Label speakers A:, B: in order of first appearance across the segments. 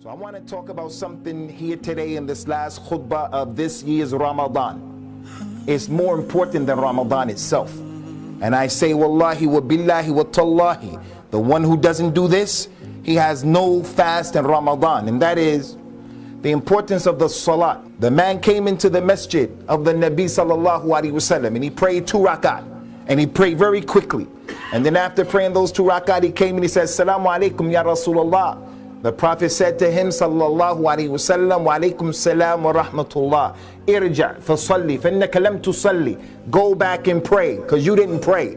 A: So I want to talk about something here today in this last khutbah of this year's Ramadan. It's more important than Ramadan itself. And I say, wallahi wa billahi wa tallahi, the one who doesn't do this, he has no fast in Ramadan. And that is the importance of the salat. The man came into the masjid of the Nabi sallallahu alaihi wasallam and he prayed 2 rakat. And he prayed very quickly. And then after praying those 2 rakat, he came and he said, Assalamu alaikum ya Rasulullah. The Prophet said to him, sallallahu alaihi wasallam, wa alaikum salam wa rahmatullah. Irja' fasalli, fannaka lam tusalli. Go back and pray, because you didn't pray.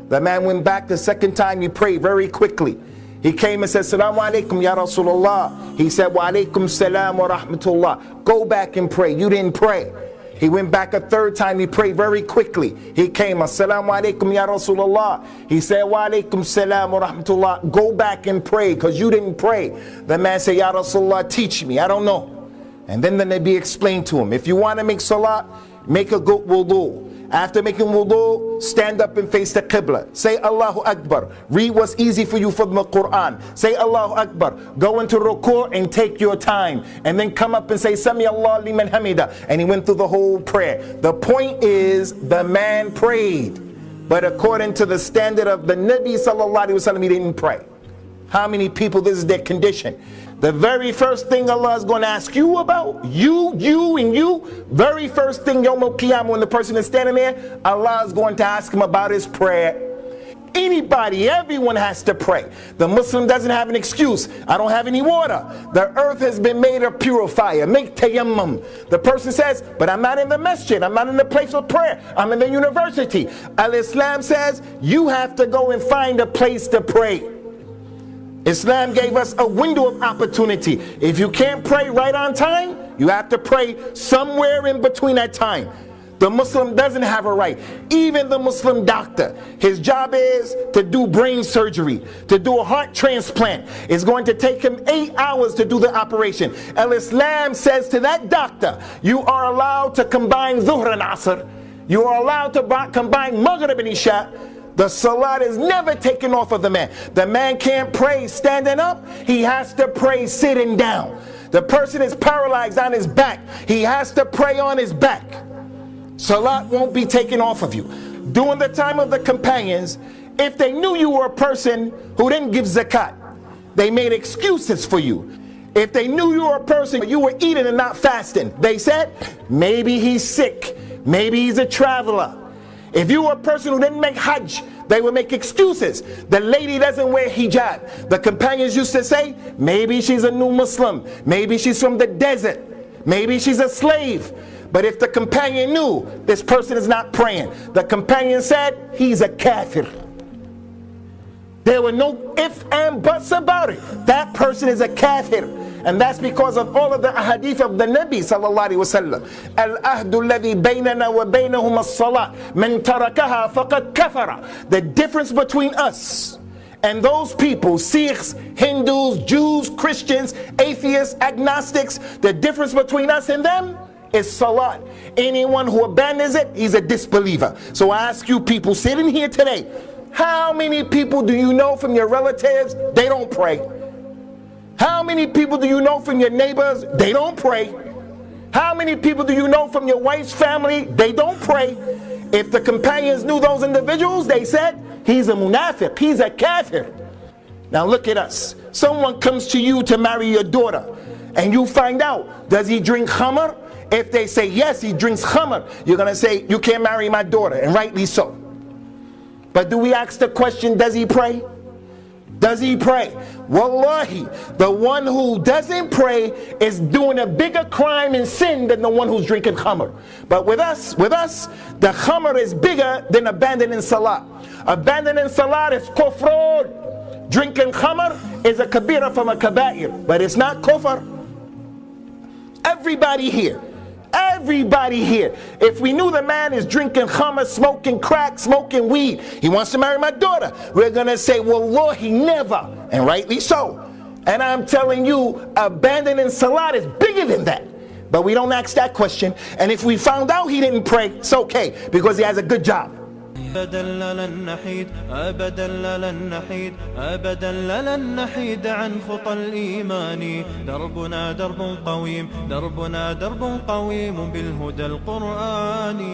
A: The man went back the second time, he prayed very quickly. He came and said, Assalamu alaikum ya Rasulullah. He said, wa alaikum salam wa rahmatullah. Go back and pray, you didn't pray. He went back a 3rd time, he prayed very quickly. He came, Assalamu alaikum ya Rasulullah. He said, wa alaikum salam wa rahmatullah. Go back and pray, because you didn't pray. The man said, Ya Rasulullah, teach me, I don't know. And then the Nabi explained to him, if you want to make salat, make a good wudu. After making wudu, stand up and face the Qibla. Say Allahu Akbar. Read what's easy for you from the Quran. Say Allahu Akbar. Go into ruku' and take your time. And then come up and say Sami Allah liman hamida. And he went through the whole prayer. The point is, the man prayed. But according to the standard of the Nabi sallallahu alaihi wasallam, he didn't pray. How many people, this is their condition? The very first thing Allah is going to ask you about, you, very first thing Yawm al-Qiyamah, when the person is standing there, Allah is going to ask him about his prayer. Anybody, everyone has to pray. The Muslim doesn't have an excuse. I don't have any water. The earth has been made a purifier. Make tayammum. The person says, but I'm not in the masjid. I'm not in the place of prayer. I'm in the university. Al-Islam says, you have to go and find a place to pray. Islam gave us a window of opportunity. If you can't pray right on time, you have to pray somewhere in between that time. The Muslim doesn't have a right. Even the Muslim doctor, his job is to do brain surgery, to do a heart transplant. It's going to take him 8 hours to do the operation. Al-Islam says to that doctor, you are allowed to combine Dhuhr and Asr. You are allowed to combine Maghrib and Isha. The salat is never taken off of the man. The man can't pray standing up. He has to pray sitting down. The person is paralyzed on his back. He has to pray on his back. Salat won't be taken off of you. During the time of the companions, if they knew you were a person who didn't give zakat, they made excuses for you. If they knew you were a person you were eating and not fasting, they said, maybe he's sick, maybe he's a traveler. If you were a person who didn't make Hajj, they would make excuses. The lady doesn't wear hijab. The companions used to say, maybe she's a new Muslim. Maybe she's from the desert. Maybe she's a slave. But if the companion knew this person is not praying, the companion said, he's a kafir. There were no ifs and buts about it. That person is a kafir. And that's because of all of the ahadith of the Nabi sallallahu alaihi wasallam. Al-ahdu alladhi baynana wa baynahum as-salat. Man tarakaha faqad kafara. The difference between us and those people, Sikhs, Hindus, Jews, Christians, atheists, agnostics, the difference between us and them is salat. Anyone who abandons it, he's a disbeliever. So I ask you people sitting here today, how many people do you know from your relatives, they don't pray? How many people do you know from your neighbors, they don't pray? How many people do you know from your wife's family, they don't pray? If the companions knew those individuals, they said, he's a munafiq, he's a kafir. Now look at us. Someone comes to you to marry your daughter, and you find out, does he drink khamr? If they say, yes, he drinks khamr, you're going to say, you can't marry my daughter, and rightly so. But do we ask the question, does he pray? Does he pray? Wallahi, the one who doesn't pray is doing a bigger crime and sin than the one who's drinking khamr. But with us, the khamr is bigger than abandoning salat. Abandoning salat is kufr. Drinking khamr is a kabira from a kaba'ir, but it's not kufr. Everybody here, if we knew the man is drinking khamr, smoking crack, smoking weed, he wants to marry my daughter, we're going to say, wallahi, never. And rightly so. And I'm telling you, abandoning salat is bigger than that. But we don't ask that question. And if we found out he didn't pray, it's okay, because he has a good job.
B: أبدا لن نحيد، أبدا لن نحيد، أبدا لن نحيد عن خطى الإيمان. دربنا درب قويم، دربنا درب قويم بالهدى القرآني.